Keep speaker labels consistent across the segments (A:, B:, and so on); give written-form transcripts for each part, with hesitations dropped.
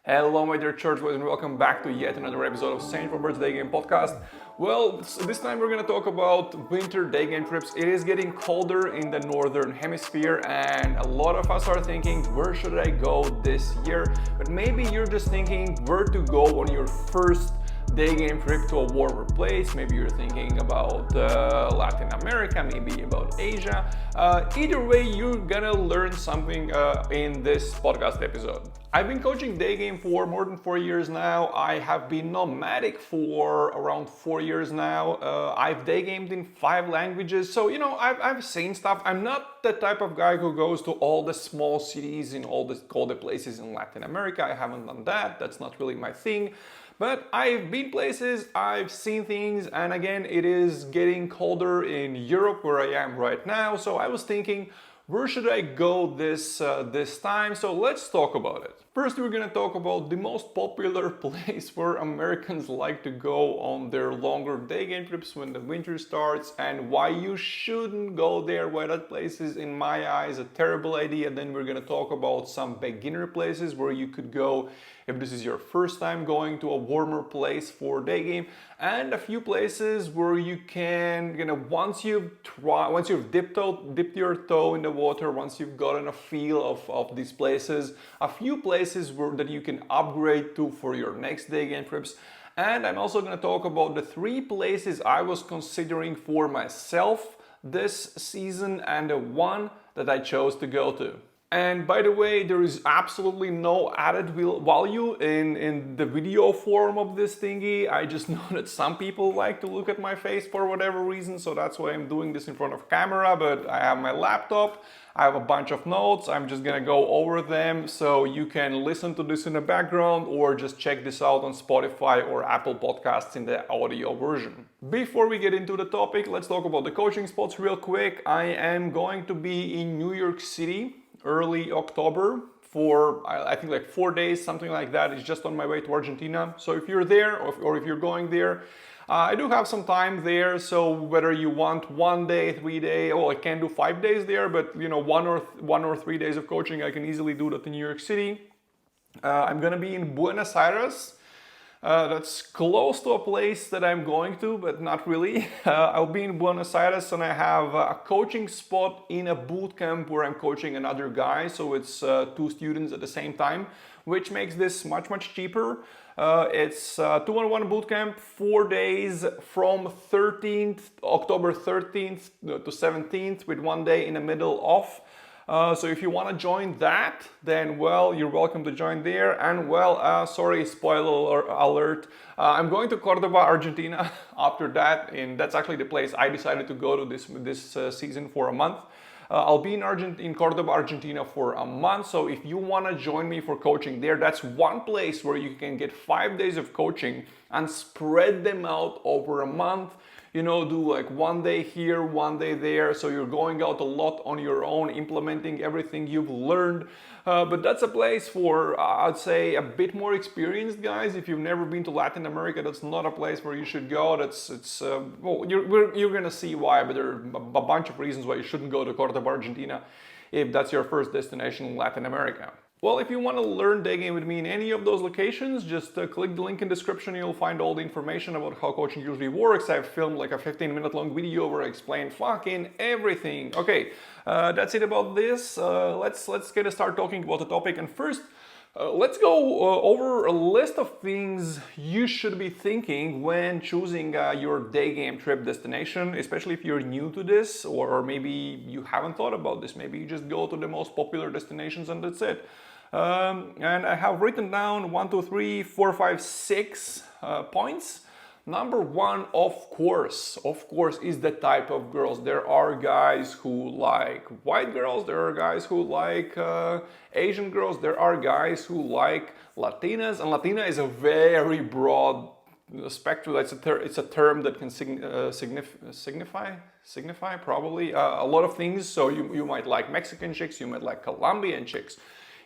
A: Hello, my dear church boys, and welcome back to yet another episode of Saint Robert's Daygame podcast. Well, this time we're going to talk about winter daygame trips. It is getting colder in the northern hemisphere, and a lot of us are thinking, where should I go this year? But maybe you're just thinking where to go on your first daygame trip to a warmer place. Maybe you're thinking about Latin America, maybe about Asia. Either way, you're gonna learn something in this podcast episode. I've been coaching daygame for more than 4 years now. I have been nomadic for around 4 years now. I've daygamed in 5 languages, so I've seen stuff. I'm not the type of guy who goes to all the small cities in all the places in Latin America. I haven't done that. That's not really my thing. But I've been places, I've seen things, and again, it is getting colder in Europe where I am right now. So I was thinking, where should I go this time? So let's talk about it. First, we're gonna talk about the most popular place where Americans like to go on their longer daygame trips when the winter starts, and why you shouldn't go there, why that place is, in my eyes, a terrible idea. Then we're gonna talk about some beginner places where you could go if this is your first time going to a warmer place for daygame, and a few places where you can, once you've dipped your toe in the water, once you've gotten a feel of these places, a few places that you can upgrade to for your next daygame trips. And I'm also going to talk about the 3 places I was considering for myself this season and the one that I chose to go to. And by the way, there is absolutely no added value in the video form of this thingy. I just know that some people like to look at my face for whatever reason, so that's why I'm doing this in front of camera. But I have my laptop, I have a bunch of notes, I'm just gonna go over them so you can listen to this in the background or just check this out on Spotify or Apple Podcasts in the audio version. Before we get into the topic, let's talk about the coaching spots real quick. I am going to be in New York City early October for I think like 4 days, something like that. It's just on my way to Argentina. So if you're there or if you're going there, I do have some time there. So whether you want 1 day, 3 days, I can do 5 days there, but 1 or 3 days of coaching, I can easily do that in New York City. I'm gonna be in Buenos Aires. That's close to a place that I'm going to, but not really. I'll be in Buenos Aires, and I have a coaching spot in a boot camp where I'm coaching another guy. So it's 2 students at the same time, which makes this much cheaper. It's 2-on-1 boot camp, 4 days from October 13th to 17th, with 1 day in the middle off. So if you want to join that, then you're welcome to join there. And sorry, spoiler alert, I'm going to Cordoba, Argentina after that, and that's actually the place I decided to go to this season for a month. I'll be in Cordoba, Argentina for a month. So if you want to join me for coaching there, that's one place where you can get 5 days of coaching and spread them out over a month. Do like 1 day here, 1 day there. So you're going out a lot on your own, implementing everything you've learned. But that's a place for, I'd say, a bit more experienced guys. If you've never been to Latin America, that's not a place where you should go. You're gonna see why, but there are a bunch of reasons why you shouldn't go to Cordoba, Argentina, if that's your first destination in Latin America. Well, if you want to learn daygame with me in any of those locations, just click the link in the description. You'll find all the information about how coaching usually works. I've filmed like a 15-minute long video where I explain fucking everything. Okay, that's it about this. Let's get to start talking about the topic. And first, let's go over a list of things you should be thinking when choosing your daygame trip destination, especially if you're new to this, or maybe you haven't thought about this. Maybe you just go to the most popular destinations and that's it. And I have written down 1, 2, 3, 4, 5, 6 points. Number 1, of course, is the type of girls. There are guys who like white girls. There are guys who like Asian girls. There are guys who like Latinas. And Latina is a very broad spectrum. It's a term that can signify probably a lot of things. So you might like Mexican chicks. You might like Colombian chicks.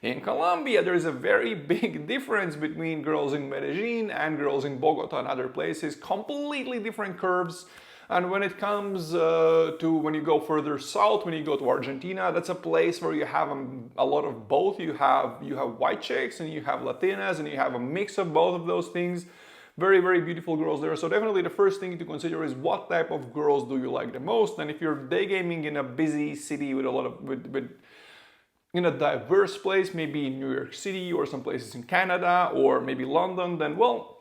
A: In Colombia, there is a very big difference between girls in Medellin and girls in Bogota and other places. Completely different curves. And when it comes to when you go further south, when you go to Argentina, that's a place where you have a lot of both. You have white chicks and you have Latinas and you have a mix of both of those things. Very, very beautiful girls there. So definitely the first thing to consider is what type of girls do you like the most. And if you're day gaming in a busy city with a lot of in a diverse place, maybe in New York City or some places in Canada or maybe London, then well,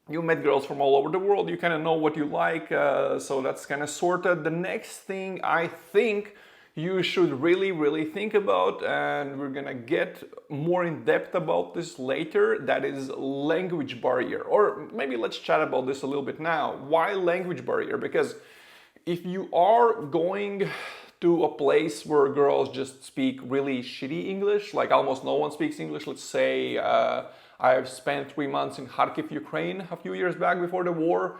A: you met girls from all over the world, you kind of know what you like, so that's kind of sorted. The next thing I think you should really think about, and we're gonna get more in depth about this later, that is language barrier. Or maybe let's chat about this a little bit now. Why language barrier? Because if you are going to a place where girls just speak really shitty English, like almost no one speaks English, let's say I've spent 3 months in Kharkiv, Ukraine a few years back before the war.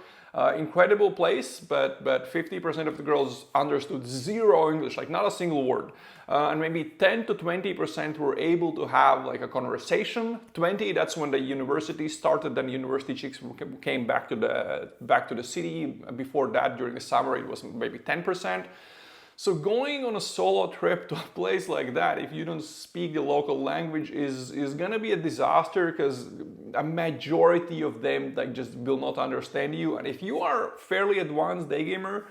A: Incredible place, but 50% of the girls understood zero English, like not a single word. And maybe 10 to 20% were able to have like a conversation. 20, that's when the university started, then university chicks came back to the city. Before that, during the summer, it was maybe 10%. So going on a solo trip to a place like that, if you don't speak the local language, is gonna be a disaster, because a majority of them like just will not understand you. And if you are fairly advanced day gamer,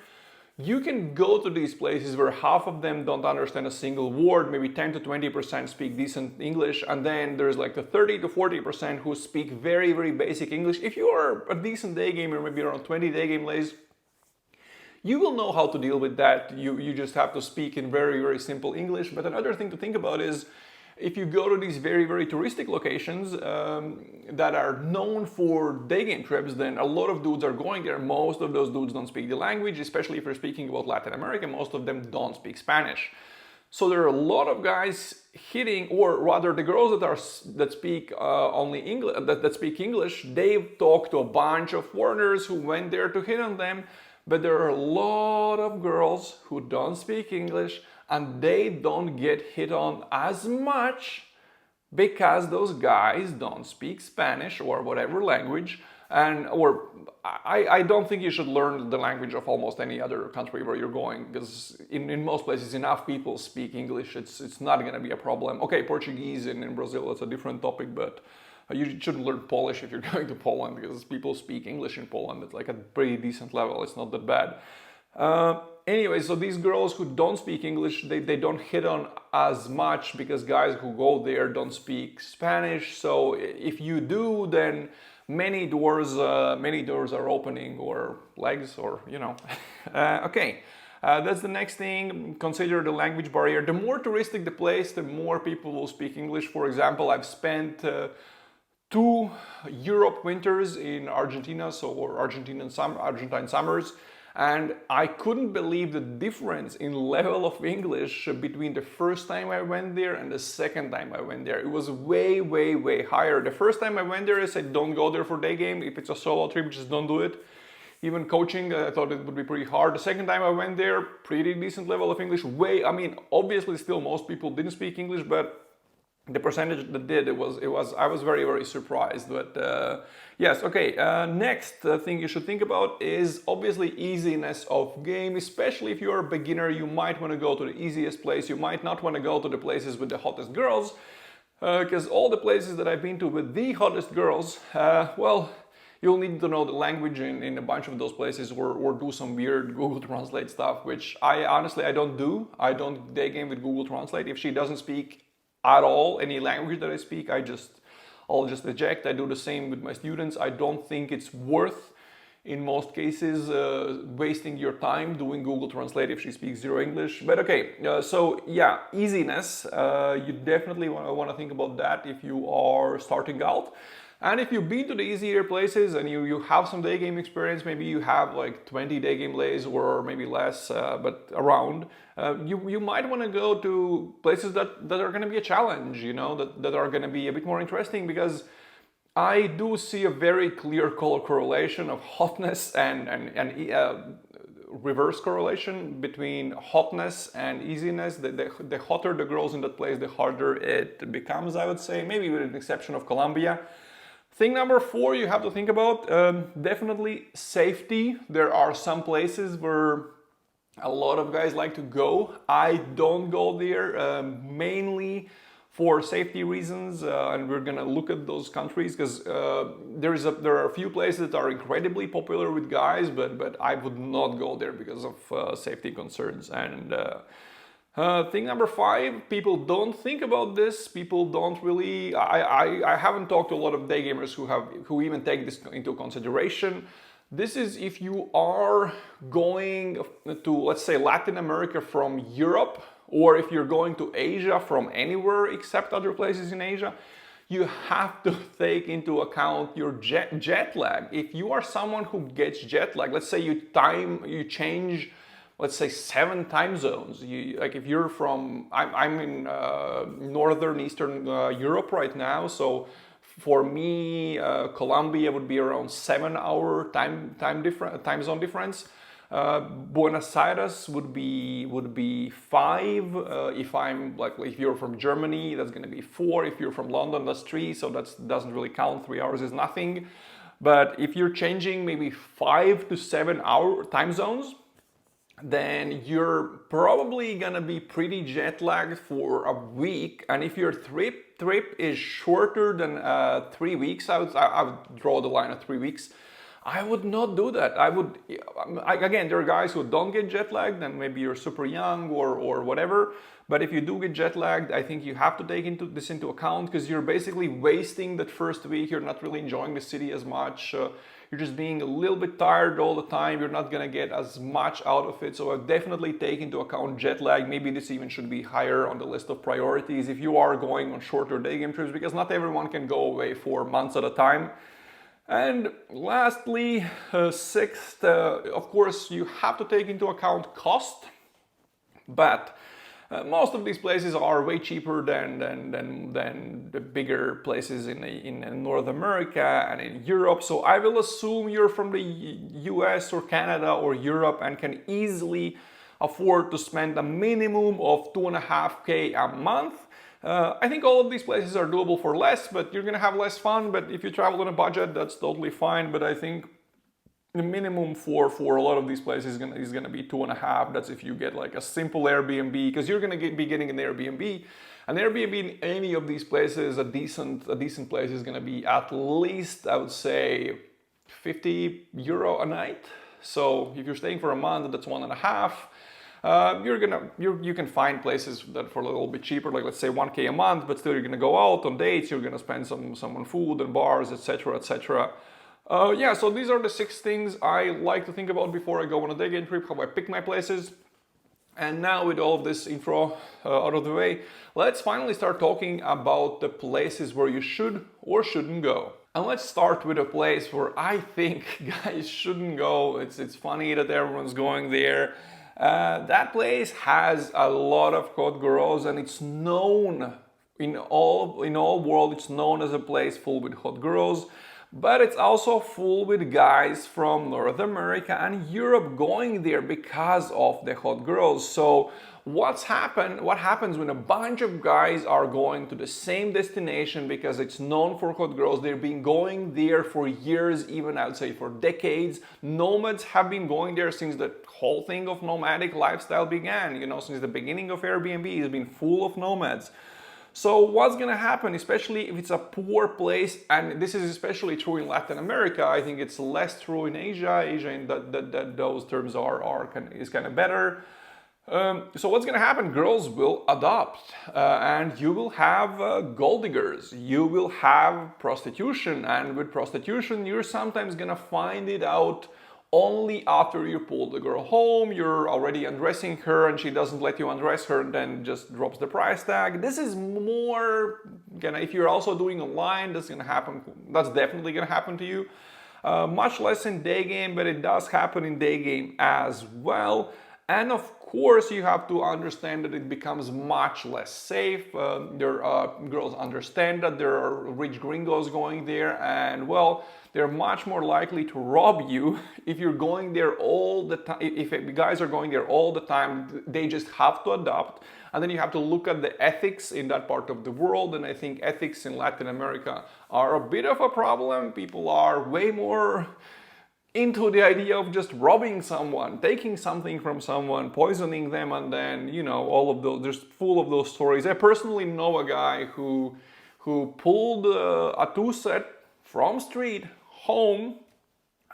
A: you can go to these places where half of them don't understand a single word, maybe 10 to 20% speak decent English, and then there's like the 30 to 40% who speak very, very basic English. If you are a decent day gamer, maybe around 20 day game lays, you will know how to deal with that. You just have to speak in very, very simple English. But another thing to think about is if you go to these very, very touristic locations that are known for day game trips, then a lot of dudes are going there. Most of those dudes don't speak the language, especially if you're speaking about Latin America. Most of them don't speak Spanish. So there are a lot of guys hitting, or rather the girls that speak only English, that speak English, they talk to a bunch of foreigners who went there to hit on them. But there are a lot of girls who don't speak English and they don't get hit on as much because those guys don't speak Spanish or whatever language. I don't think you should learn the language of almost any other country where you're going, because in most places enough people speak English. It's not going to be a problem. Okay, Portuguese in Brazil, that's a different topic, but you shouldn't learn Polish if you're going to Poland, because people speak English in Poland. It's like a pretty decent level. It's not that bad. Anyway, so these girls who don't speak English, they don't hit on as much because guys who go there don't speak Spanish. So if you do, then many doors are opening, or legs, or you know. Okay. That's the next thing. Consider the language barrier. The more touristic the place, the more people will speak English. For example, I've spent 2 Europe winters in Argentina, or Argentine summers, and I couldn't believe the difference in level of English between the first time I went there and the second time I went there. It was way, way, way higher. The first time I went there, I said, don't go there for day game. If it's a solo trip, just don't do it. Even coaching, I thought it would be pretty hard. The second time I went there, pretty decent level of English. Obviously still most people didn't speak English, but the percentage that did, I was very, very surprised. But yes, okay. Next thing you should think about is obviously easiness of game. Especially if you're a beginner, you might want to go to the easiest place. You might not want to go to the places with the hottest girls, because all the places that I've been to with the hottest girls, you'll need to know the language in a bunch of those places, or do some weird Google Translate stuff, which I don't do. I don't day game with Google Translate. If she doesn't speak at all any language that I speak, I'll just eject. I do the same with my students. I don't think it's worth, in most cases, wasting your time doing Google Translate if she speaks zero English. But okay, so yeah, easiness. You definitely want to think about that if you are starting out. And if you've been to the easier places and you have some day game experience, maybe you have like 20 day game lays or maybe less, but around, you might want to go to places that are going to be a challenge, that are going to be a bit more interesting, because I do see a very clear correlation of hotness and reverse correlation between hotness and easiness. The hotter the girls in that place, the harder it becomes, I would say, maybe with an exception of Colombia. Thing number 4 you have to think about, definitely safety. There are some places where a lot of guys like to go. I don't go there, mainly for safety reasons, and we're gonna look at those countries because there are a few places that are incredibly popular with guys, but I would not go there because of safety concerns. And thing number 5, people don't think about this. People don't really. I haven't talked to a lot of day gamers who even take this into consideration. This is if you are going to, let's say, Latin America from Europe, or if you're going to Asia from anywhere except other places in Asia, you have to take into account your jet lag. If you are someone who gets jet lag, let's say you change, let's say 7 time zones. Like if you're from, I'm in northern Eastern Europe right now, so for me, Colombia would be around 7-hour time zone difference. Buenos Aires would be 5. If you're from Germany, that's going to be 4. If you're from London, that's 3. So that doesn't really count. 3 hours is nothing. But if you're changing maybe 5 to 7-hour time zones, then you're probably gonna be pretty jet lagged for a week. And if your trip is shorter than 3 weeks, I would draw the line at 3 weeks. I would not do that. Again, there are guys who don't get jet lagged, and maybe you're super young or whatever. But if you do get jet lagged, I think you have to take this into account, because you're basically wasting that first week. You're not really enjoying the city as much. You're just being a little bit tired all the time. You're not gonna get as much out of it. So I definitely take into account jet lag. Maybe this even should be higher on the list of priorities if you are going on shorter day game trips, because not everyone can go away for months at a time. And lastly, sixth, of course, you have to take into account cost. But most of these places are way cheaper than the bigger places in North America and in Europe. So I will assume you're from the US or Canada or Europe and can easily afford to spend a minimum of $2.5K a month. I think all of these places are doable for less, but you're gonna have less fun. But if you travel on a budget, that's totally fine. But I think the minimum for a lot of these places is gonna be 2.5. That's if you get like a simple Airbnb, because you're gonna be getting an Airbnb. An Airbnb in any of these places, a decent place, is gonna be at least, I would say, €50 a night. So if you're staying for a month, that's 1.5. You can find places that for a little bit cheaper, like let's say 1K a month, but still you're gonna go out on dates. You're gonna spend some on food and bars, etc., etc. Yeah, so these are the 6 things I like to think about before I go on a day game trip, how I pick my places. And now with all of this intro out of the way, let's finally start talking about the places where you should or shouldn't go. And let's start with a place where I think guys shouldn't go. It's funny that everyone's going there. That place has a lot of hot girls, and it's known in all world. It's known as a place full with hot girls. But it's also full with guys from North America and Europe going there because of the hot girls. So what happens when a bunch of guys are going to the same destination because it's known for hot girls? They've been going there for years, even I would say for decades. Nomads have been going there since the whole thing of nomadic lifestyle began. Since the beginning of Airbnb, it's been full of nomads. So what's gonna happen, especially if it's a poor place, and this is especially true in Latin America? I think it's less true in Asia. Asia, in those terms is kind of better. So what's gonna happen? Girls will adopt, and you will have gold diggers. You will have prostitution, and with prostitution, you're sometimes gonna find it out only after you pull the girl home. You're already undressing her and she doesn't let you undress her and then just drops the price tag. This is more if you're also doing online, that's gonna happen. That's definitely gonna happen to you. Much less in day game, but it does happen in day game as well. And of course, you have to understand that it becomes much less safe. Girls understand that there are rich gringos going there, and well, they're much more likely to rob you if you're going there all the time. If guys are going there all the time, they just have to adapt. And then you have to look at the ethics in that part of the world. And I think ethics in Latin America are a bit of a problem. People are way more into the idea of just robbing someone, taking something from someone, poisoning them, and then, you know, all of those, there's full of those stories. I personally know a guy who pulled a two-set from street home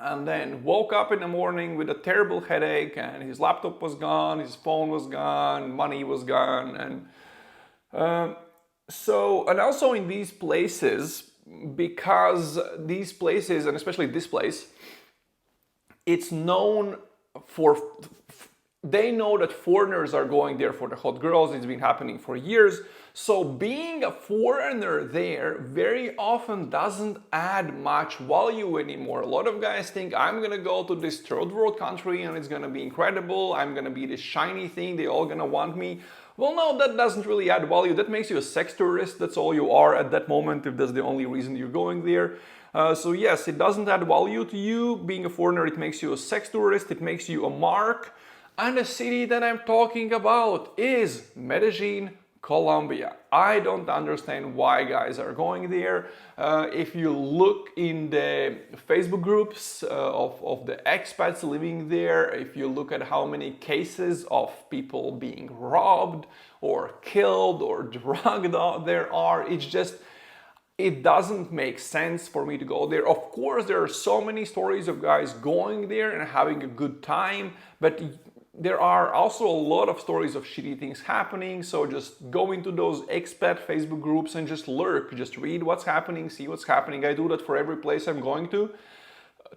A: and then woke up in the morning with a terrible headache, and his laptop was gone, his phone was gone, money was gone, and and also in these places, because these places, and especially this place, it's known for, they know that foreigners are going there for the hot girls. It's been happening for years. So being a foreigner there very often doesn't add much value anymore. A lot of guys think, I'm gonna go to this third world country and it's gonna be incredible. I'm gonna be this shiny thing. They're all gonna want me. Well, no, that doesn't really add value. That makes you a sex tourist. That's all you are at that moment, if that's the only reason you're going there. So yes, it doesn't add value to you. Being a foreigner, it makes you a sex tourist. It makes you a mark. And the city that I'm talking about is Medellin, Colombia. I don't understand why guys are going there. If you look in the Facebook groups of the expats living there, if you look at how many cases of people being robbed or killed or drugged there are, it doesn't make sense for me to go there. Of course, there are so many stories of guys going there and having a good time, but there are also a lot of stories of shitty things happening. So just go into those expat Facebook groups and just lurk, just read what's happening, see what's happening. I do that for every place I'm going to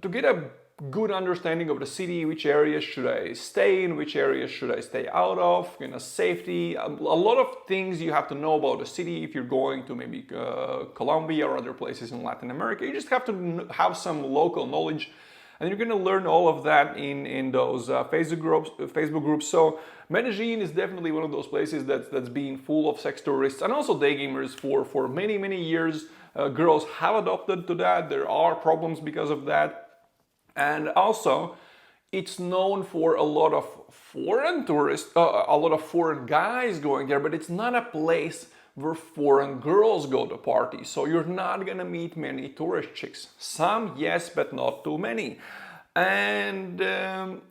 A: get a good understanding of the city, which areas should I stay in, which areas should I stay out of, you know, safety. A lot of things you have to know about the city if you're going to maybe Colombia or other places in Latin America. You just have to have some local knowledge. And you're going to learn all of that in those Facebook groups. So Medellin is definitely one of those places that's been full of sex tourists and also day gamers for many, many years. Girls have adopted to that. There are problems because of that. And also, it's known for a lot of foreign tourists, a lot of foreign guys going there, but it's not a place where foreign girls go to party. So you're not gonna meet many tourist chicks. Some, yes, but not too many. And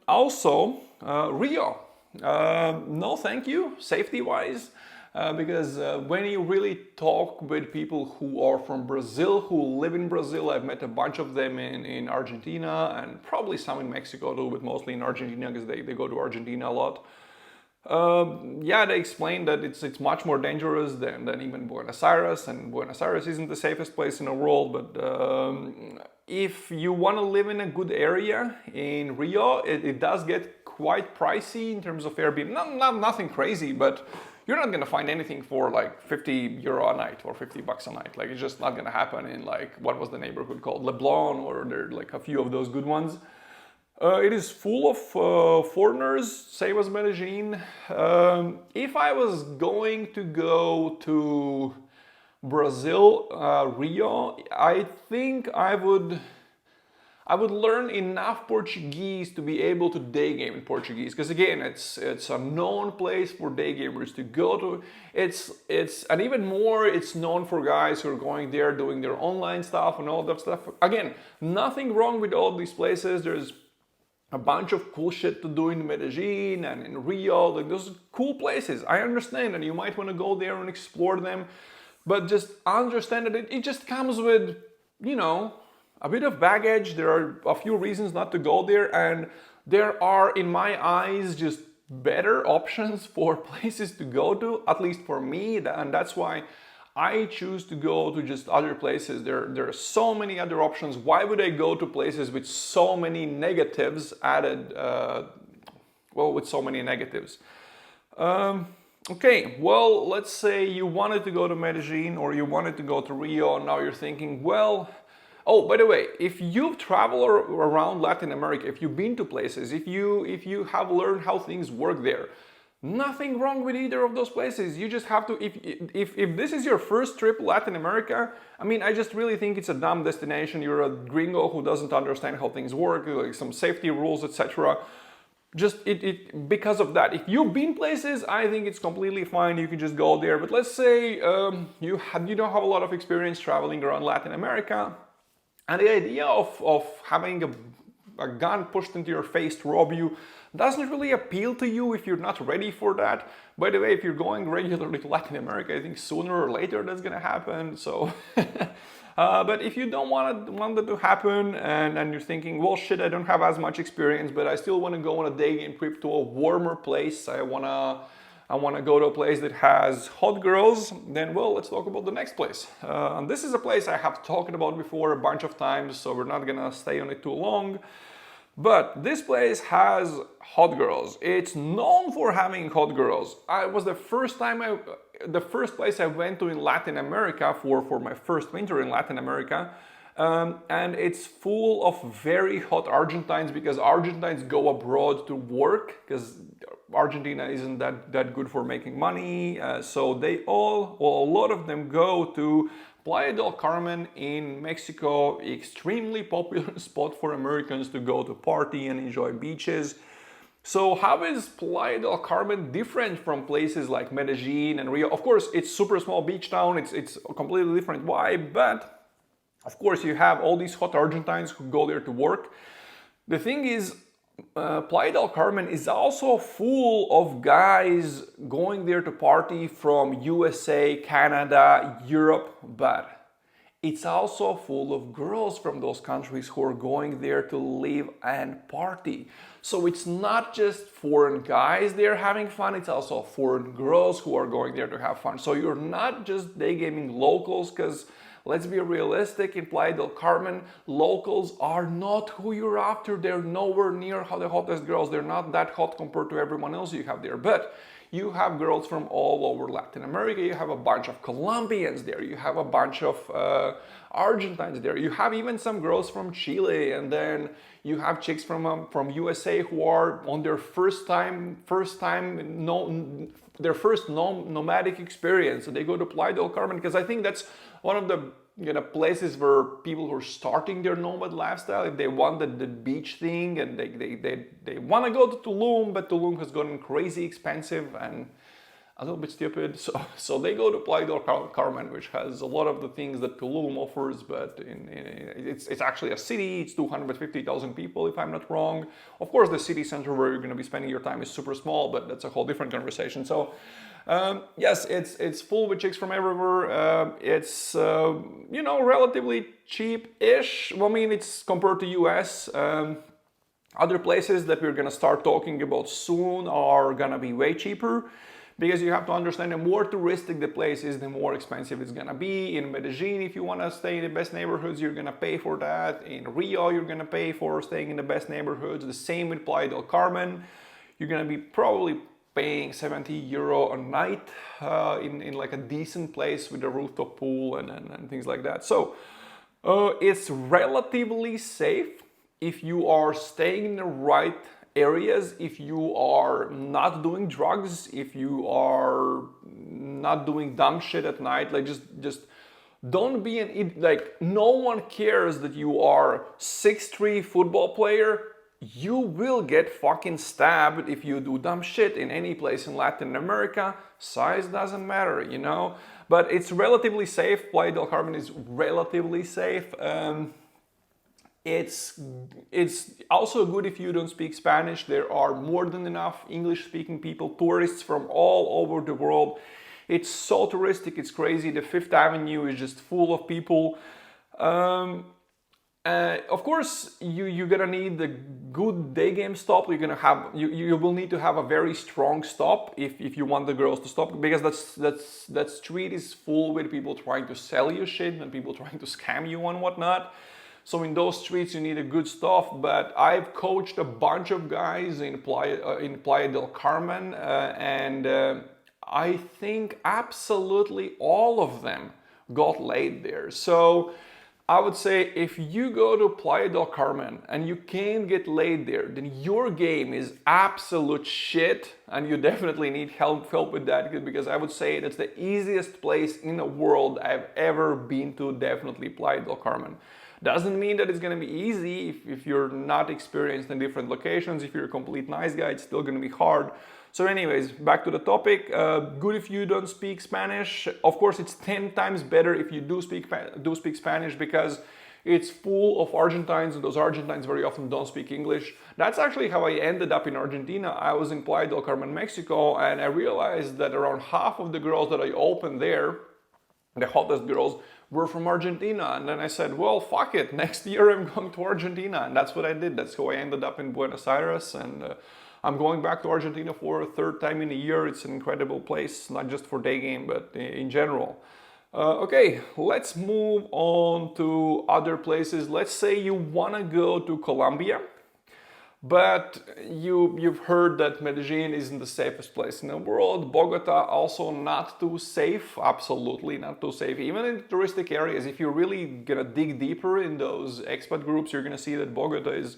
A: also, Rio. No thank you, safety-wise. Because when you really talk with people who are from Brazil, who live in Brazil, I've met a bunch of them in Argentina and probably some in Mexico too, but mostly in Argentina because they go to Argentina a lot. Yeah, they explain that it's much more dangerous than even Buenos Aires, and Buenos Aires isn't the safest place in the world, but if you want to live in a good area in Rio, it does get quite pricey in terms of Airbnb. Nothing crazy, but you're not going to find anything for like 50 euro a night or 50 bucks a night. Like, it's just not going to happen in, like, what was the neighborhood called? Leblon, or there are like a few of those good ones. It is full of foreigners, same as Medellin. If I was going to go to Brazil, Rio, I think I would learn enough Portuguese to be able to day game in Portuguese, because again, it's a known place for day gamers to go to. And even more, it's known for guys who are going there doing their online stuff and all that stuff. Again, nothing wrong with all these places. There's a bunch of cool shit to do in Medellin and in Rio. Like, those cool places. I understand, and you might want to go there and explore them, but just understand that it just comes with, you know, a bit of baggage. There are a few reasons not to go there, and there are, in my eyes, just better options for places to go to, at least for me, and that's why I choose to go to just other places. There are so many other options. Why would I go to places with so many negatives added, with so many negatives? Okay, well, let's say you wanted to go to Medellin or you wanted to go to Rio, and now you're thinking, well, Oh, by the way, if you've traveled around Latin America, if you've been to places, if you have learned how things work there, nothing wrong with either of those places. You just have to, if this is your first trip Latin America, I mean, I just really think it's a dumb destination. You're a gringo who doesn't understand how things work, like some safety rules, etc. Just because of that. If you've been places, I think it's completely fine. You can just go there. But let's say you don't have a lot of experience traveling around Latin America, and the idea of having a gun pushed into your face to rob you doesn't really appeal to you if you're not ready for that. By the way, if you're going regularly to Latin America, I think sooner or later that's gonna happen. So, but if you don't want that to happen, and you're thinking, well, shit, I don't have as much experience, but I still want to go on a day game trip to a warmer place. I wanna go to a place that has hot girls. Then, well, let's talk about the next place. And this is a place I have talked about before a bunch of times, so we're not gonna stay on it too long. But this place has hot girls. It's known for having hot girls. It was the first place I went to in Latin America for my first winter in Latin America. And it's full of very hot Argentines, because Argentines go abroad to work, because Argentina isn't that good for making money. So a lot of them go to Playa del Carmen in Mexico, extremely popular spot for Americans to go to party and enjoy beaches. So how is Playa del Carmen different from places like Medellin and Rio? Of course, it's super small beach town, it's a completely different vibe, but of course you have all these hot Argentines who go there to work. The thing is, Playa del Carmen is also full of guys going there to party from USA, Canada, Europe, but it's also full of girls from those countries who are going there to live and party. So it's not just foreign guys there having fun, it's also foreign girls who are going there to have fun. So you're not just day gaming locals, because let's be realistic, in Playa del Carmen, locals are not who you're after. They're nowhere near the hottest girls. They're not that hot compared to everyone else you have there. But you have girls from all over Latin America. You have a bunch of Colombians there. You have a bunch of Argentines there. You have even some girls from Chile, and then you have chicks from USA who are on their their first nomadic experience. So they go to Playa del Carmen, because I think that's one of the places where people who are starting their nomad lifestyle, if they want the beach thing, and they want to go to Tulum, but Tulum has gotten crazy expensive and a little bit stupid, so they go to Playa del Carmen, which has a lot of the things that Tulum offers, but it's actually a city. It's 250,000 people, if I'm not wrong. Of course, the city center where you're going to be spending your time is super small, but that's a whole different conversation. So yes, it's full with chicks from everywhere. It's relatively cheap-ish. Well, I mean, it's compared to US. Other places that we're going to start talking about soon are going to be way cheaper. Because you have to understand, the more touristic the place is, the more expensive it's gonna be. In Medellin, if you wanna stay in the best neighborhoods, you're gonna pay for that. In Rio, you're gonna pay for staying in the best neighborhoods. The same with Playa del Carmen. You're gonna be probably paying 70 euro a night in like a decent place with a rooftop pool and things like that. So it's relatively safe if you are staying in the right areas, if you are not doing drugs, if you are not doing dumb shit at night. Like just don't be like, no one cares that you are 6'3" football player. You will get fucking stabbed if you do dumb shit in any place in Latin America. Size doesn't matter, but it's relatively safe. Playa del Carmen is relatively safe. It's also good if you don't speak Spanish. There are more than enough English-speaking people, tourists from all over the world. It's so touristic, it's crazy. The Fifth Avenue is just full of people. Of course, you're gonna need a good day game stop. You're gonna have you will need to have a very strong stop if you want the girls to stop, because that street is full with people trying to sell you shit and people trying to scam you and whatnot. So in those streets you need a good stop. But I've coached a bunch of guys in Playa del Carmen, and I think absolutely all of them got laid there. So I would say if you go to Playa del Carmen and you can't get laid there, then your game is absolute shit, and you definitely need help with that, because I would say that's the easiest place in the world I've ever been to, definitely Playa del Carmen. Doesn't mean that it's gonna be easy if you're not experienced in different locations. If you're a complete nice guy, it's still gonna be hard. So anyways, back to the topic. Good if you don't speak Spanish. Of course, it's 10 times better if you do speak Spanish, because it's full of Argentines, and those Argentines very often don't speak English. That's actually how I ended up in Argentina. I was in Playa del Carmen, Mexico, and I realized that around half of the girls that I opened there, the hottest girls, were from Argentina. And then I said, well, fuck it, next year I'm going to Argentina. And that's what I did. That's how I ended up in Buenos Aires. And I'm going back to Argentina for a third time in a year. It's an incredible place, not just for Daygame, but in general. Okay, let's move on to other places. Let's say you want to go to Colombia, but you've heard that Medellin isn't the safest place in the world. Bogota also not too safe, absolutely not too safe. Even in touristic areas, if you're really gonna dig deeper in those expat groups, you're gonna see that Bogota is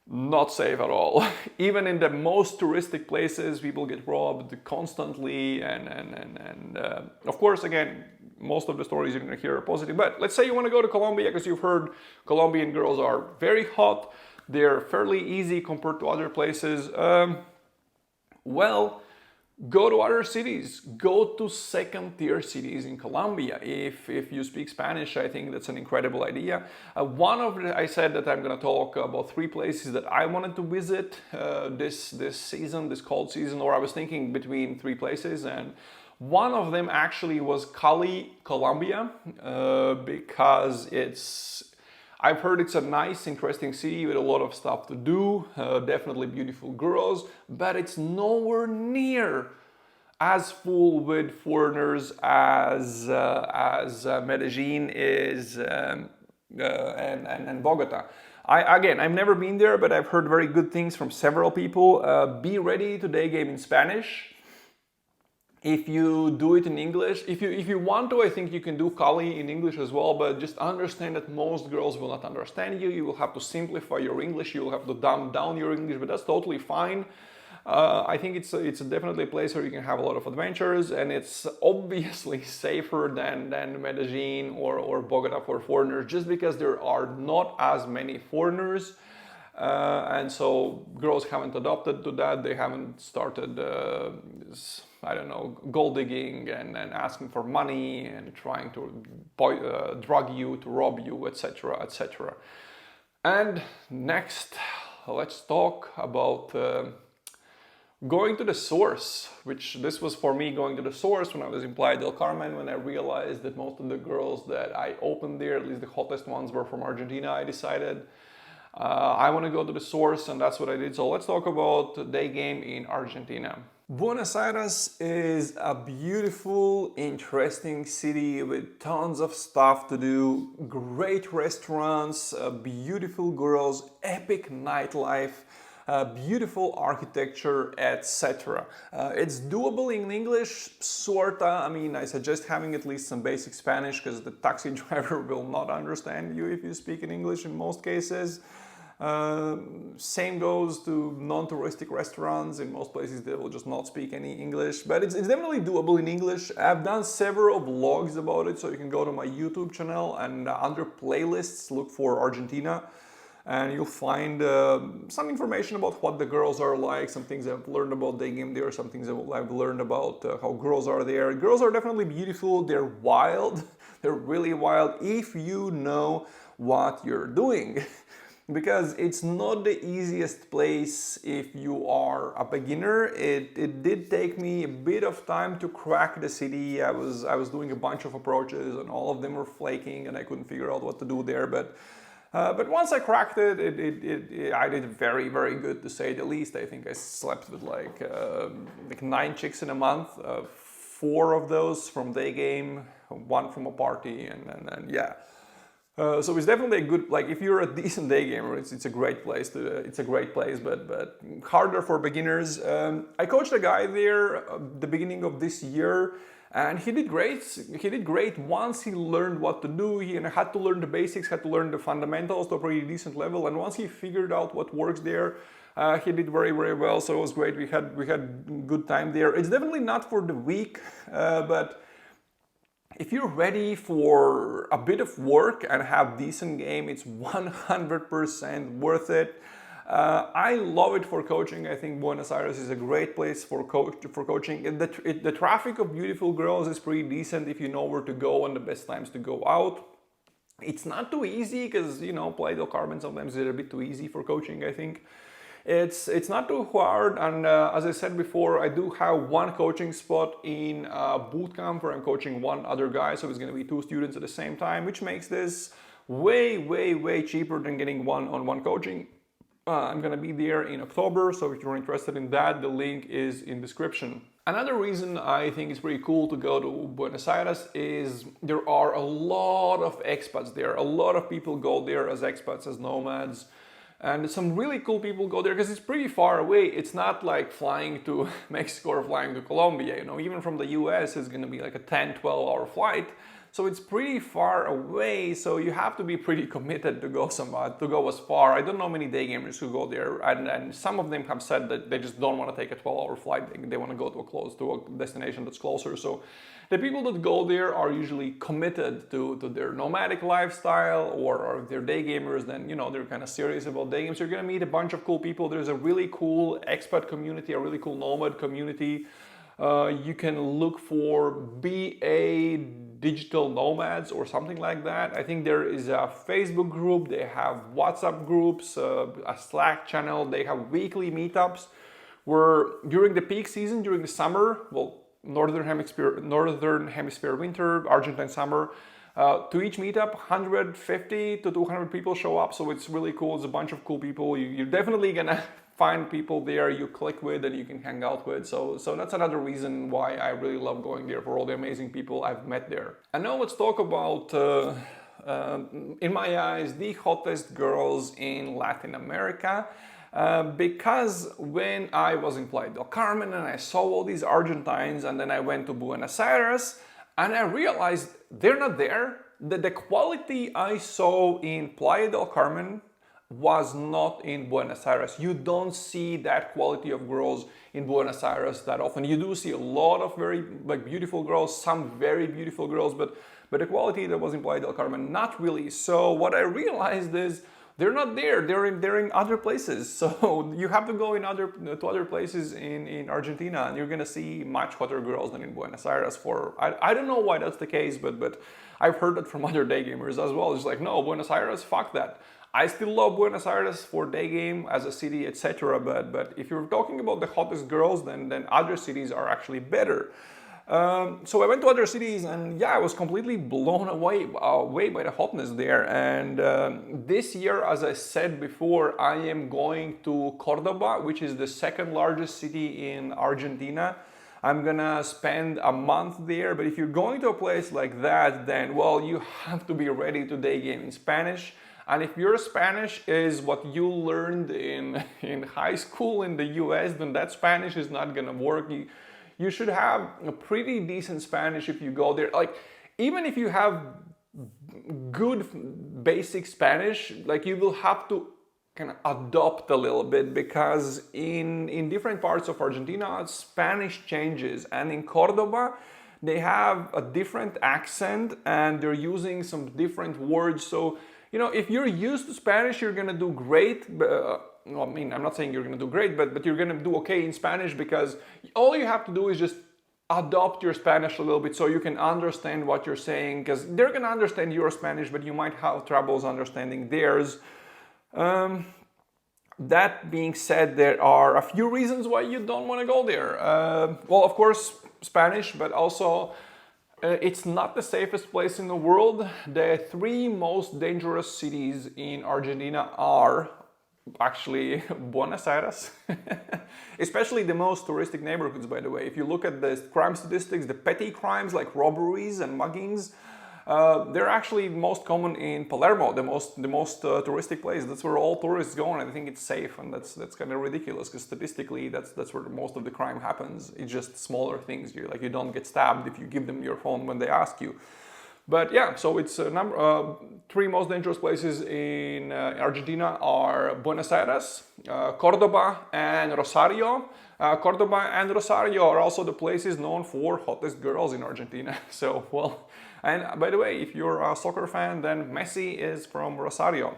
A: not safe at all. Even in the most touristic places, people get robbed constantly, and of course, again, most of the stories you're gonna hear are positive. But let's say you want to go to Colombia because you've heard Colombian girls are very hot. They're fairly easy compared to other places. Well, go to other cities. Go to second-tier cities in Colombia. If you speak Spanish, I think that's an incredible idea. I said that I'm going to talk about 3 places that I wanted to visit this season, this cold season, or I was thinking between 3 places, and one of them actually was Cali, Colombia, because I've heard it's a nice, interesting city with a lot of stuff to do, definitely beautiful girls, but it's nowhere near as full with foreigners as Medellin is, and Bogota. I've never been there, but I've heard very good things from several people. Be ready to Daygame in Spanish. If you do it in English, if you want to, I think you can do Kali in English as well, but just understand that most girls will not understand you. You will have to simplify your English, you will have to dumb down your English, but that's totally fine. I think it's definitely a place where you can have a lot of adventures, and it's obviously safer than Medellin or Bogota for foreigners, just because there are not as many foreigners. And so girls haven't adopted to that. They haven't started, I don't know, gold digging and asking for money and trying to drug you, to rob you, etc., etc. And next, let's talk about going to the source, which this was for me, going to the source when I was in Playa del Carmen, when I realized that most of the girls that I opened there, at least the hottest ones, were from Argentina. I decided I want to go to the source, and that's what I did. So let's talk about Daygame in Argentina. Buenos Aires is a beautiful, interesting city with tons of stuff to do, great restaurants, beautiful girls, epic nightlife, beautiful architecture, etc. It's doable in English, sorta. I mean, I suggest having at least some basic Spanish, because the taxi driver will not understand you if you speak in English in most cases. Same goes to non-touristic restaurants. In most places they will just not speak any English, but it's definitely doable in English. I've done several vlogs about it, so you can go to my YouTube channel and under playlists look for Argentina, and you'll find some information about what the girls are like, some things I've learned about Daygame there, some things I've learned about how girls are there. Girls are definitely beautiful, they're wild, they're really wild if you know what you're doing. Because it's not the easiest place if you are a beginner. It did take me a bit of time to crack the city. I was doing a bunch of approaches and all of them were flaking and I couldn't figure out what to do there. But once I cracked it, I did very, very good, to say the least. I think I slept with like 9 chicks in a month. 4 of those from Daygame, 1 from a party, and yeah. So it's definitely a good, like, if you're a decent day gamer, it's a great place but harder for beginners. I coached a guy there at the beginning of this year, And he did great. He did great once he learned what to do. He had to learn the basics, had to learn the fundamentals to a pretty decent level. And once he figured out what works there, he did very, very well. So it was great. We had good time there. It's definitely not for the weak, but if you're ready for a bit of work and have decent game, it's 100% worth it. I love it for coaching. I think Buenos Aires is a great place for coaching. The traffic of beautiful girls is pretty decent if you know where to go and the best times to go out. It's not too easy because, Playa del Carmen sometimes is a bit too easy for coaching, I think. It's not too hard, and as I said before, I do have one coaching spot in boot camp where I'm coaching one other guy, so it's going to be 2 students at the same time, which makes this way, way, way cheaper than getting one-on-one coaching. I'm going to be there in October, so if you're interested in that, the link is in description. Another reason I think it's pretty cool to go to Buenos Aires is there are a lot of expats there. A lot of people go there as expats, as nomads. And some really cool people go there because it's pretty far away. It's not like flying to Mexico or flying to Colombia. Even from the US, it's going to be like a 10, 12-hour flight. So it's pretty far away. So you have to be pretty committed to go as far. I don't know many day gamers who go there, and some of them have said that they just don't want to take a 12-hour flight. They want to go to a destination that's closer. So the people that go there are usually committed to their nomadic lifestyle, or if they're day gamers, then they're kind of serious about day games. You're gonna meet a bunch of cool people. There's a really cool expat community, a really cool nomad community. You can look for BA digital nomads or something like that. I think there is a Facebook group. They have WhatsApp groups, a Slack channel. They have weekly meetups where during the peak season, during the summer, Northern Hemisphere winter, Argentine summer, to each meetup, 150 to 200 people show up. So it's really cool. It's a bunch of cool people. You're definitely gonna find people there you click with and you can hang out with. So that's another reason why I really love going there, for all the amazing people I've met there. And now let's talk about, in my eyes, the hottest girls in Latin America. Because when I was in Playa del Carmen and I saw all these Argentines, and then I went to Buenos Aires and I realized they're not there. The quality I saw in Playa del Carmen was not in Buenos Aires. You don't see that quality of girls in Buenos Aires that often. You do see a lot of very beautiful girls, some very beautiful girls, but the quality that was in Playa del Carmen, not really. So what I realized is they're not there. They're in other places. So you have to go to other places in Argentina, and you're gonna see much hotter girls than in Buenos Aires. I don't know why that's the case, but I've heard that from other day gamers as well. It's like, no, Buenos Aires, fuck that. I still love Buenos Aires for day game as a city, etc. But if you're talking about the hottest girls, then other cities are actually better. So I went to other cities, and yeah, I was completely blown away by the hotness there. And this year, as I said before, I am going to Cordoba, which is the second largest city in Argentina. I'm gonna spend a month there. But if you're going to a place like that, then you have to be ready to day game in Spanish. And if your Spanish is what you learned in high school in the US, then that Spanish is not gonna work. You should have a pretty decent Spanish if you go there. Like, even if you have good basic Spanish, you will have to kind of adopt a little bit, because in different parts of Argentina, Spanish changes. And in Cordoba, they have a different accent and they're using some different words. So, if you're used to Spanish, you're gonna do great. I'm not saying you're gonna do great, but you're gonna do okay in Spanish, because all you have to do is just adopt your Spanish a little bit so you can understand what you're saying, because they're gonna understand your Spanish, but you might have troubles understanding theirs. That being said, there are a few reasons why you don't want to go there. Of course, Spanish, but also it's not the safest place in the world. The 3 most dangerous cities in Argentina are actually Buenos Aires, especially the most touristic neighborhoods, by the way. If you look at the crime statistics, the petty crimes like robberies and muggings, They're actually most common in Palermo, the most touristic place. That's where all tourists go, and I think it's safe, and that's kind of ridiculous because statistically, that's where most of the crime happens. It's just smaller things. You don't get stabbed if you give them your phone when they ask you. But yeah, so it's three most dangerous places in Argentina are Buenos Aires, Cordoba, and Rosario. Cordoba and Rosario are also the places known for hottest girls in Argentina. So, well, and by the way, if you're a soccer fan, then Messi is from Rosario.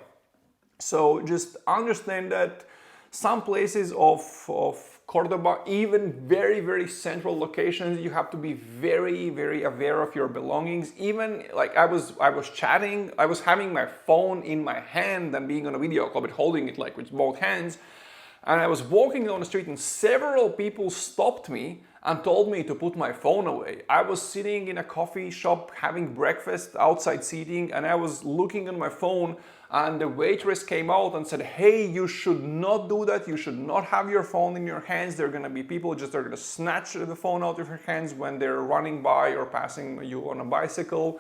A: So just understand that some places of Cordoba, even very, very central locations, you have to be very, very aware of your belongings. Even like I was chatting, I was having my phone in my hand and being on a video call, but holding it like with both hands. And I was walking down the street and several people stopped me and told me to put my phone away. I was sitting in a coffee shop having breakfast outside seating, and I was looking on my phone, and the waitress came out and said, hey, you should not do that. You should not have your phone in your hands. There are gonna be people just are gonna snatch the phone out of your hands when they're running by or passing you on a bicycle.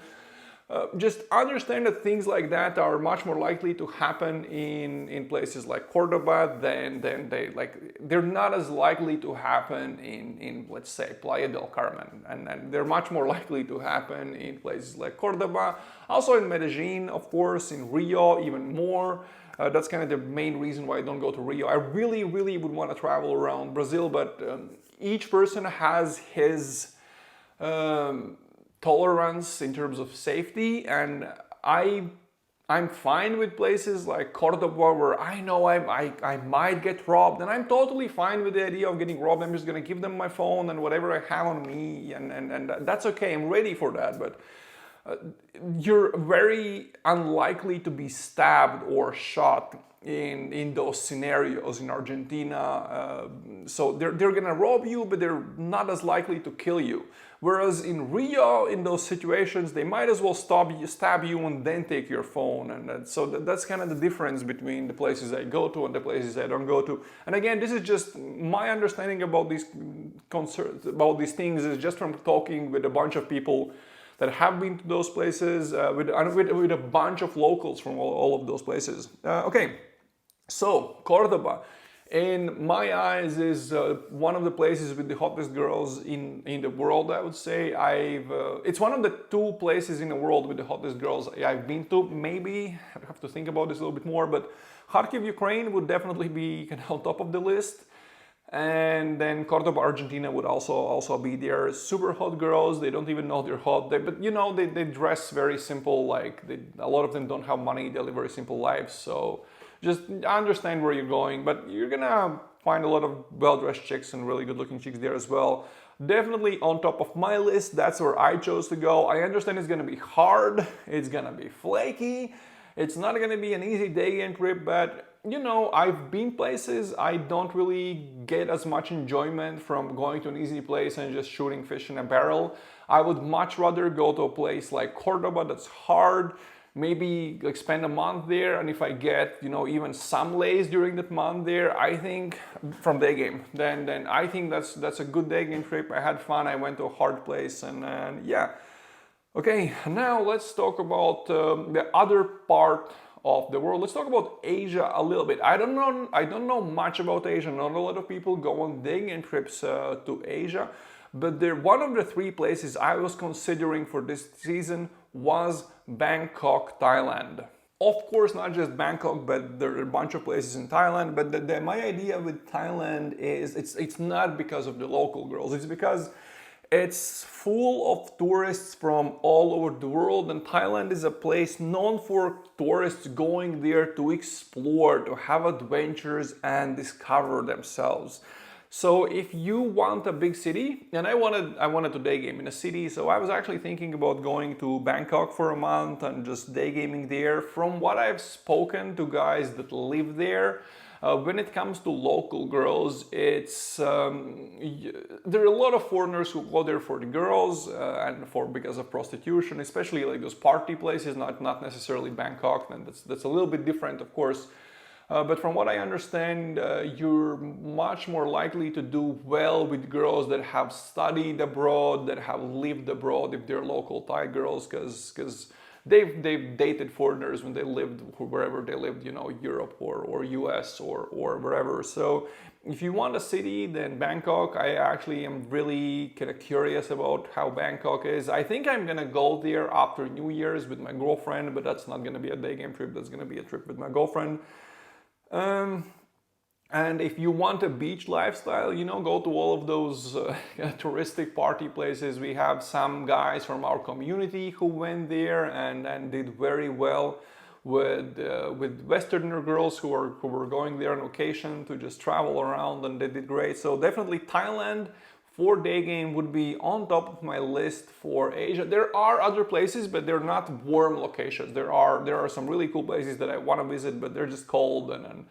A: Just understand that things like that are much more likely to happen in places like Cordoba than they're not as likely to happen in let's say Playa del Carmen, and they're much more likely to happen in places like Cordoba, also in Medellin, of course, in Rio even more. That's kind of the main reason why I don't go to Rio. I really would want to travel around Brazil, but each person has his tolerance in terms of safety, and I'm fine with places like Cordoba where I know I might get robbed, and I'm totally fine with the idea of getting robbed. I'm just gonna give them my phone and whatever I have on me, and that's okay. I'm ready for that, but you're very unlikely to be stabbed or shot in those scenarios in Argentina. So they're gonna rob you, but they're not as likely to kill you. Whereas in Rio, in those situations, they might as well stab you and then take your phone. And so that's kind of the difference between the places I go to and the places I don't go to. And again, this is just my understanding about these concerns, about these things, is just from talking with a bunch of people that have been to those places, with a bunch of locals from all of those places. Okay, so Cordoba, in my eyes, is one of the places with the hottest girls in the world, I would say. It's one of the two places in the world with the hottest girls I've been to. Maybe I have to think about this a little bit more, but Kharkiv, Ukraine would definitely be kind of on top of the list. And then Cordoba, Argentina would also be there. Super hot girls, they don't even know they're hot, but you know, they dress very simple, like a lot of them don't have money, they live very simple lives, so just understand where you're going, but you're gonna find a lot of well-dressed chicks and really good-looking chicks there as well. Definitely on top of my list, that's where I chose to go. I understand it's gonna be hard, it's gonna be flaky, it's not gonna be an easy day and trip, but you know, I've been places I don't really get as much enjoyment from going to an easy place and just shooting fish in a barrel. I would much rather go to a place like Cordoba that's hard, maybe like spend a month there, and if I get, you know, even some lays during that month there, I think from Daygame, then I think that's a good Daygame trip. I had fun, I went to a hard place, and yeah. Okay, now let's talk about the other part of the world. Let's talk about Asia a little bit. I don't know much about Asia. Not a lot of people go on Daygame trips to Asia, but one of the three places I was considering for this season was Bangkok, Thailand. Of course, not just Bangkok, but there are a bunch of places in Thailand. But my idea with Thailand is it's not because of the local girls. It's because it's full of tourists from all over the world, and Thailand is a place known for tourists going there to explore, to have adventures and discover themselves. So if you want a big city, and I wanted to Daygame in a city, so I was actually thinking about going to Bangkok for a month and just Daygaming there. From what I've spoken to guys that live there, when it comes to local girls, it's there are a lot of foreigners who go there for the girls and because of prostitution, especially like those party places, not necessarily Bangkok, and that's a little bit different, of course. But from what I understand, you're much more likely to do well with girls that have studied abroad, that have lived abroad, if they're local Thai girls, because they've dated foreigners when they lived wherever they lived, Europe or US or wherever. So if you want a city, then Bangkok. I actually am really kind of curious about how Bangkok is. I think I'm gonna go there after New Year's with my girlfriend, but that's not gonna be a day game trip. That's gonna be a trip with my girlfriend. And if you want a beach lifestyle, go to all of those touristic party places. We have some guys from our community who went there and did very well with Westerner girls who were going there on occasion to just travel around, and they did great. So definitely Thailand for day game would be on top of my list for Asia. There are other places, but they're not warm locations. There are some really cool places that I want to visit, but they're just cold. And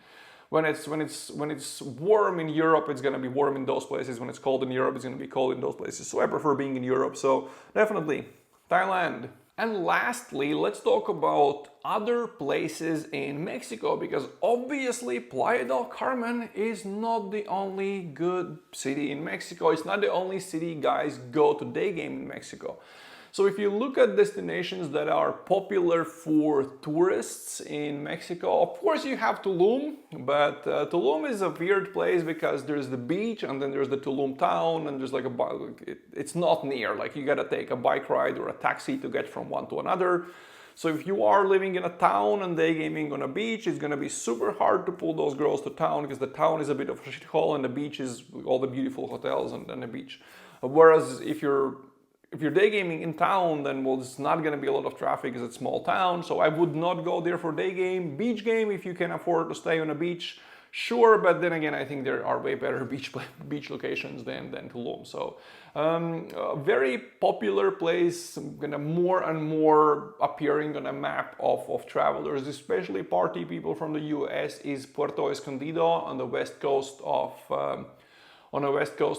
A: when it's warm in Europe, it's gonna be warm in those places. When it's cold in Europe, it's gonna be cold in those places. So I prefer being in Europe. So definitely Thailand. And lastly, let's talk about other places in Mexico, because obviously Playa del Carmen is not the only good city in Mexico. It's not the only city guys go to day game in Mexico. So if you look at destinations that are popular for tourists in Mexico, of course you have Tulum, but Tulum is a weird place because there's the beach and then there's the Tulum town, and there's like it's not near, like you gotta take a bike ride or a taxi to get from one to another. So if you are living in a town and day gaming on a beach, it's gonna be super hard to pull those girls to town, because the town is a bit of a shithole and the beach is all the beautiful hotels and the beach. Whereas if you're day gaming in town, then it's not going to be a lot of traffic because it's a small town. So I would not go there for day game. Beach game, if you can afford to stay on a beach, sure. But then again, I think there are way better beach locations than Tulum. So a very popular place, gonna more and more appearing on a map of travelers, especially party people from the US, is Puerto Escondido on the west coast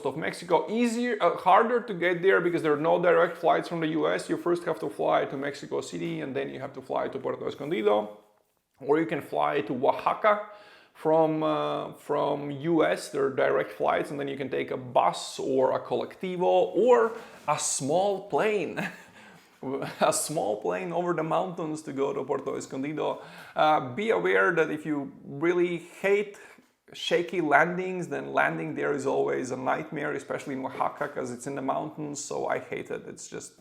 A: of Mexico. Harder to get there because there are no direct flights from the US. You first have to fly to Mexico City and then you have to fly to Puerto Escondido, or you can fly to Oaxaca from US. There are direct flights, and then you can take a bus or a colectivo or a small plane. A small plane over the mountains to go to Puerto Escondido. Be aware that if you really hate shaky landings, then landing there is always a nightmare, especially in Oaxaca because it's in the mountains. So I hate it. It's just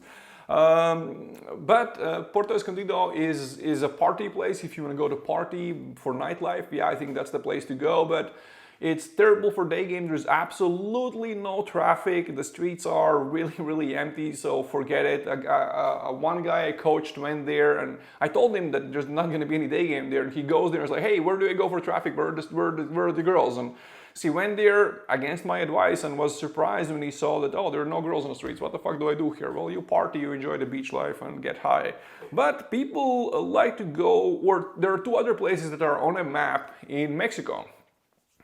A: but Puerto Escondido is a party place. If you want to go to party for nightlife, yeah, I think that's the place to go. But it's terrible for day game. There's absolutely no traffic. The streets are really, really empty, so forget it. One guy I coached went there, and I told him that there's not going to be any day game there. He goes there and is like, hey, where do I go for traffic? Where are the girls? And so he went there against my advice and was surprised when he saw that, oh, there are no girls on the streets. What the fuck do I do here? Well, you party, you enjoy the beach life and get high. But people like to go, or there are two other places that are on a map in Mexico.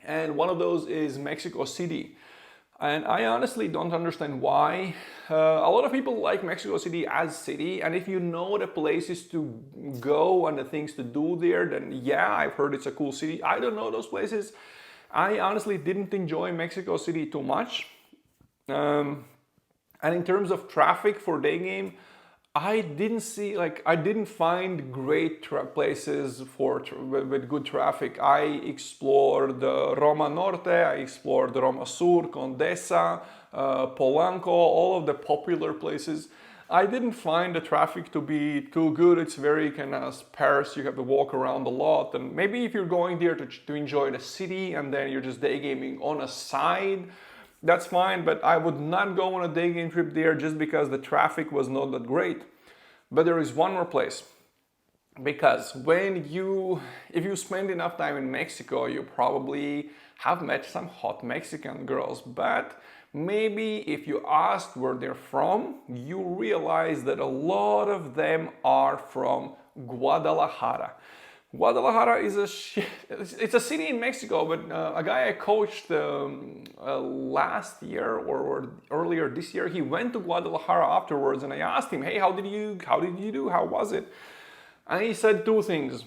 A: And one of those is Mexico City. And I honestly don't understand why. A lot of people like Mexico City as city, and if you know the places to go and the things to do there, then yeah, I've heard it's a cool city. I don't know those places. I honestly didn't enjoy Mexico City too much. And in terms of traffic for day game, I didn't find great places with good traffic. I explored Roma Norte, I explored Roma Sur, Condesa, Polanco, all of the popular places. I didn't find the traffic to be too good. It's very kind of sparse. You have to walk around a lot. And maybe if you're going there to enjoy the city and then you're just day gaming on a side, that's fine, but I would not go on a day game trip there just because the traffic was not that great. But there is one more place, because if you spend enough time in Mexico, you probably have met some hot Mexican girls, but maybe if you asked where they're from, you realize that a lot of them are from Guadalajara. Guadalajara is it's a city in Mexico, but a guy I coached last year or earlier this year, he went to Guadalajara afterwards, and I asked him, hey, how did you do? How was it? And he said two things.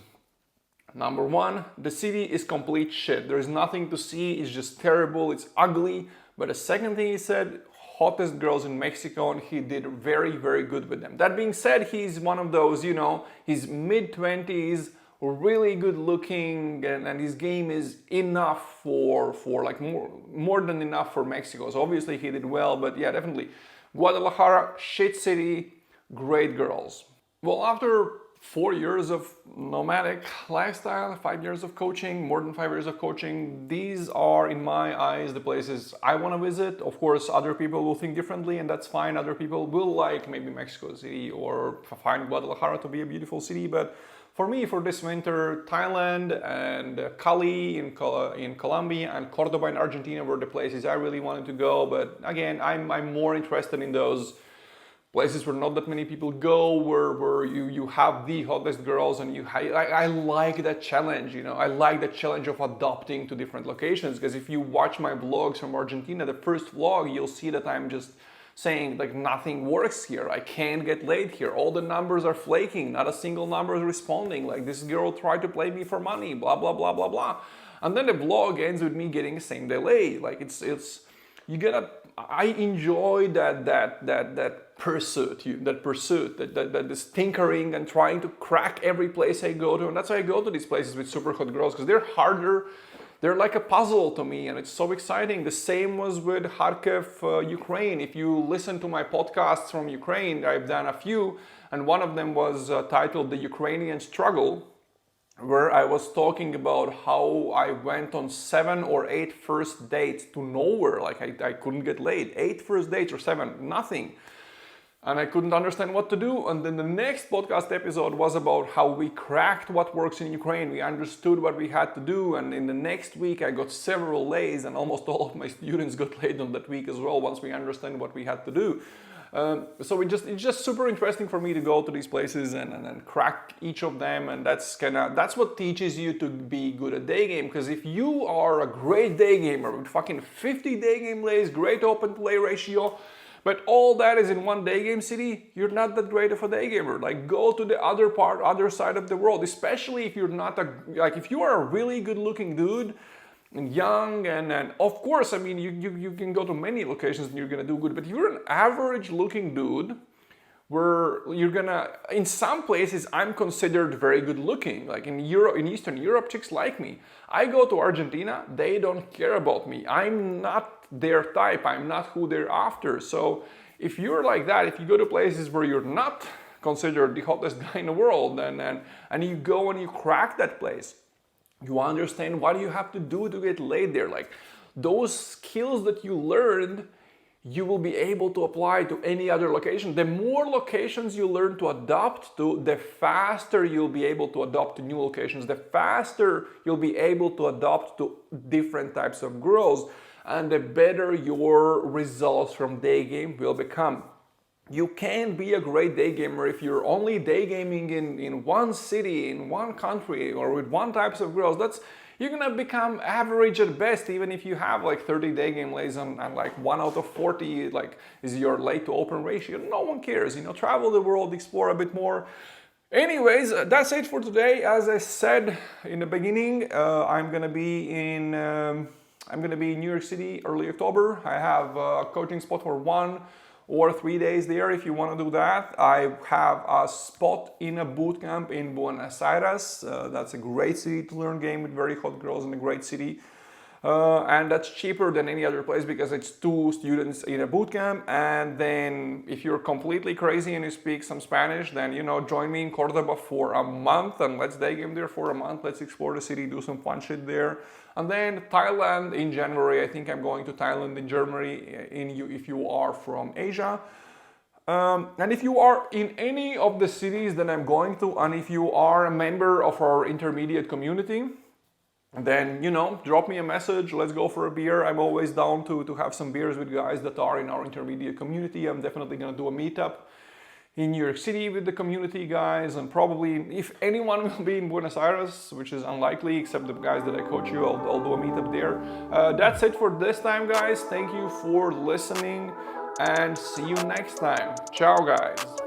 A: Number one, the city is complete shit. There's nothing to see, it's just terrible, it's ugly. But the second thing he said, hottest girls in Mexico, and he did very, very good with them. That being said, he's one of those, he's mid-20s, really good looking, and his game is enough for like more than enough for Mexico. So obviously he did well, but yeah, definitely. Guadalajara, shit city, great girls. Well, after 4 years of nomadic lifestyle, 5 years of coaching, more than 5 years of coaching, these are, in my eyes, the places I want to visit. Of course, other people will think differently, and that's fine. Other people will like maybe Mexico City or find Guadalajara to be a beautiful city. But for me, for this winter, Thailand and Cali in Colombia and Cordoba in Argentina were the places I really wanted to go. But again, I'm more interested in those places where not that many people go, where you have the hottest girls, and I like that challenge, I like the challenge of adapting to different locations. Because if you watch my vlogs from Argentina, the first vlog, you'll see that I'm just saying like nothing works here. I can't get laid here. All the numbers are flaking. Not a single number is responding. Like, this girl tried to play me for money, blah, blah, blah, blah, blah. And then the vlog ends with me getting the same delay. Like, I enjoy that pursuit, that this tinkering and trying to crack every place I go to. And that's why I go to these places with super hot girls, because they're harder. They're like a puzzle to me, and it's so exciting. The same was with Kharkiv, Ukraine. If you listen to my podcasts from Ukraine, I've done a few, and one of them was titled The Ukrainian Struggle, where I was talking about how I went on 7 or 8 first dates to nowhere. Like, I couldn't get laid. 8 first dates or 7, nothing. And I couldn't understand what to do. And then the next podcast episode was about how we cracked what works in Ukraine. We understood what we had to do. And in the next week, I got several lays, and almost all of my students got laid on that week as well, once we understand what we had to do. So it's just super interesting for me to go to these places and crack each of them. And that's what teaches you to be good at day game. Because if you are a great day gamer with fucking 50 day game lays, great open play ratio, but all that is in one day game city, you're not that great of a day gamer. Like, go to the other side of the world, especially if you're not if you are a really good looking dude and young, and of course, I mean, you can go to many locations and you're gonna do good, but you're an average looking dude where you're gonna, in some places, I'm considered very good looking. Like in Europe, in Eastern Europe, chicks like me. I go to Argentina, they don't care about me. I'm not their type, I'm not who they're after. So if you're like that, if you go to places where you're not considered the hottest guy in the world, and you go and you crack that place, you understand what you have to do to get laid there. Like, those skills that you learned, you will be able to apply to any other location. The more locations you learn to adapt to, the faster you'll be able to adapt to new locations, the faster you'll be able to adapt to different types of girls, and the better your results from day game will become. You can't be a great day gamer if you're only day gaming in one city, in one country, or with one types of girls. You're gonna become average at best, even if you have like 30 day game lays and like 1 out of 40 like is your late to open ratio. No one cares, travel the world, explore a bit more. Anyways, that's it for today. As I said in the beginning, I'm gonna be in New York City early October. I have a coaching spot for 1 or 3 days there if you want to do that. I have a spot in a boot camp in Buenos Aires. That's a great city to learn game with very hot girls in a great city. And that's cheaper than any other place because it's 2 students in a boot camp. And then if you're completely crazy and you speak some Spanish, then join me in Cordoba for a month and let's day game there for a month. Let's explore the city, do some fun shit there. And then Thailand in January. I think I'm going to Thailand in January if you are from Asia. And if you are in any of the cities that I'm going to, and if you are a member of our intermediate community, then, drop me a message, let's go for a beer. I'm always down to have some beers with guys that are in our intermediate community. I'm definitely gonna do a meetup in New York City with the community guys, and probably if anyone will be in Buenos Aires, which is unlikely except the guys that I coach you, I'll do a meetup there. That's it for this time, guys. Thank you for listening and see you next time. Ciao, guys.